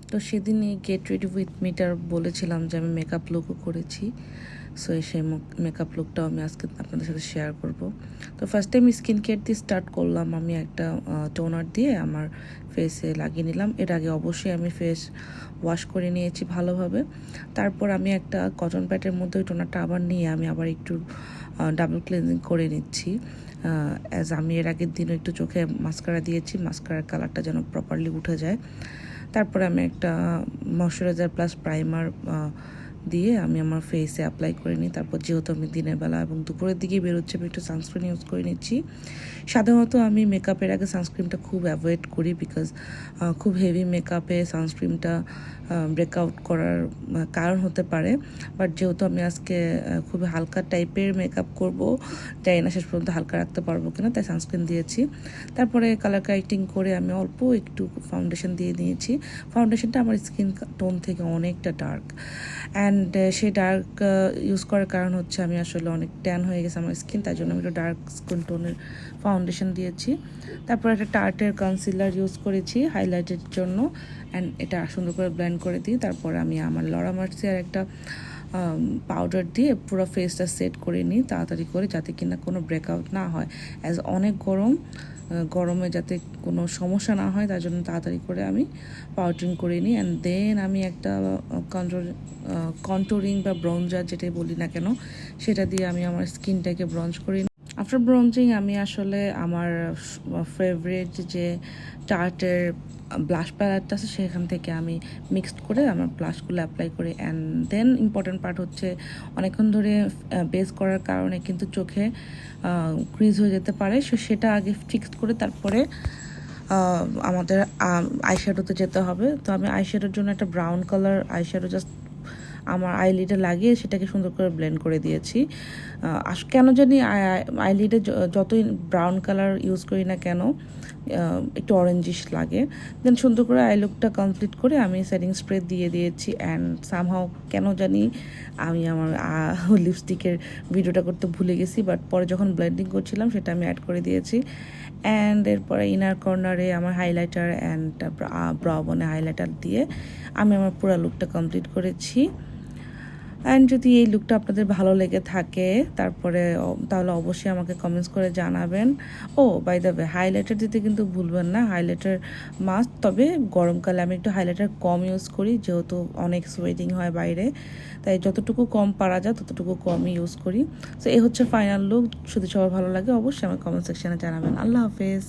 তো সেদিনই get ready with metre বলেছিলাম যে আমি মেকআপ লুকও করেছি। সো সেই মেকআপ লুকটাও আমি আজকে আপনাদের সাথে শেয়ার করব। তো ফার্স্টে আমি স্কিন কেয়ার দিয়ে স্টার্ট করলাম। আমি একটা টোনার দিয়ে আমার ফেসে লাগিয়ে নিলাম। এর আগে অবশ্যই আমি ফেস ওয়াশ করে নিয়েছি ভালোভাবে। তারপর আমি একটা কটন প্যাডের মধ্যে ওই টোনারটা আবার নিয়ে আমি আবার একটু ডাবল ক্লিনজিং করে নিচ্ছি। অ্যাজ আমি এর আগের দিনও একটু চোখে মাস্কারা দিয়েছি, মাস্কারার কালারটা যেন প্রপারলি উঠে যায়। তারপরে আমি একটা ময়শ্চারাইজার প্লাস প্রাইমার দিয়ে আমি আমার ফেসে অ্যাপ্লাই করে নিই। তারপর যেহেতু আমি দিনের বেলা এবং দুপুরের দিকে বেরোচ্ছে, আমি একটু সানস্ক্রিন ইউজ করে নিচ্ছি। সাধারণত আমি মেকআপের আগে সানস্ক্রিনটা খুব অ্যাভয়েড করি, বিকজ খুব হেভি মেকআপে সানস্ক্রিনটা ব্রেকআউট করার কারণ হতে পারে। বাট যেহেতু আমি আজকে খুবই হালকা টাইপের মেকআপ করব, জানি না শেষ পর্যন্ত হালকা রাখতে পারবো কিনা, তাই সানস্ক্রিন দিয়েছি। তারপরে কালার কারেক্টিং করে আমি অল্প একটু ফাউন্ডেশন দিয়ে নিয়েছি। ফাউন্ডেশনটা আমার স্কিন টোন থেকে অনেকটা ডার্ক, অ্যান্ড সেই ডার্ক ইউজ করার কারণ হচ্ছে আমি আসলে অনেক ট্যান হয়ে গেছে আমার স্কিন, তাই জন্য আমি একটু ডার্ক স্কিন টোনের ফাউন্ডেশন দিয়েছি। তারপর একটা টার্টের কনসিলার ইউজ করেছি হাইলাইটের জন্য, অ্যান্ড এটা সুন্দর করে ব্লেন্ড করে দিই। তারপর আমি আমার লরা মার্সিয়ার একটা পাউডার দিয়ে পুরো ফেসটা সেট করে নিই তাড়াতাড়ি করে, যাতে কিনা কোনো ব্রেকআউট না হয়। অ্যাজ অনেক গরমে যাতে কোনো সমস্যা না হয়, তার জন্য তাড়াতাড়ি করে আমি পাউডারিং করে নিই। অ্যান্ড দেন আমি একটা কন্ট্রোরিং বা ব্রঞ্জার যেটাই বলি না কেন, সেটা দিয়ে আমি আমার স্কিনটাকে ব্রঞ্জ করি। আফটার ব্রঞ্জিং আমি আসলে আমার ফেভারিট যে টার্টের ব্লাশ প্যালেটটা আছে সেখান থেকে আমি মিক্সড করে আমার ব্লাশগুলো অ্যাপ্লাই করি। অ্যান্ড দেন ইম্পর্টেন্ট পার্ট হচ্ছে, অনেকক্ষণ ধরে বেস করার কারণে কিন্তু চোখে ক্রিজ হয়ে যেতে পারে, সো সেটা আগে ফিক্সড করে তারপরে আমাদের আইশ্যাডোতে যেতে হবে। তো আমি আইশ্যাডোর জন্য একটা ব্রাউন কালার আইশ্যাডো জাস্ট আমার আইলিডে লাগিয়ে সেটাকে সুন্দর করে ব্লেন্ড করে দিয়েছি। কেন জানি আইলিডে যতই ব্রাউন কালার ইউজ করি না কেন একটু অরেঞ্জিশ লাগে। দেন সুন্দর করে আই লুকটা কমপ্লিট করে আমি সেটিং স্প্রে দিয়ে দিয়েছি। অ্যান্ড সামহাও কেন জানি আমি আমার লিপস্টিকের ভিডিওটা করতে ভুলে গেছি, বাট পরে যখন ব্লেন্ডিং করছিলাম সেটা আমি অ্যাড করে দিয়েছি। অ্যান্ড এরপরে ইনার কর্নারে আমার হাইলাইটার অ্যান্ড ব্রাউ বনে হাইলাইটার দিয়ে আমি আমার পুরো লুকটা কমপ্লিট করেছি। অ্যান্ড যদি এই লুকটা আপনাদের ভালো লেগে থাকে তাহলে অবশ্যই আমাকে কমেন্টস করে জানাবেন। ও বাই দ্য ওয়ে, হাইলাইটার দিতে কিন্তু ভুলবেন না, হাইলাইটার মাস্ট। তবে গরমকালে আমি একটু হাইলাইটার কম ইউজ করি, যেহেতু অনেক সোয়েটিং হয় বাইরে, তাই যতটুকু কম পারা যায় ততটুকু কমই ইউজ করি। তো এই হচ্ছে ফাইনাল লুক। যদি সবার ভালো লাগে অবশ্যই আমার কমেন্ট সেকশনে জানাবেন। আল্লাহ হাফেজ।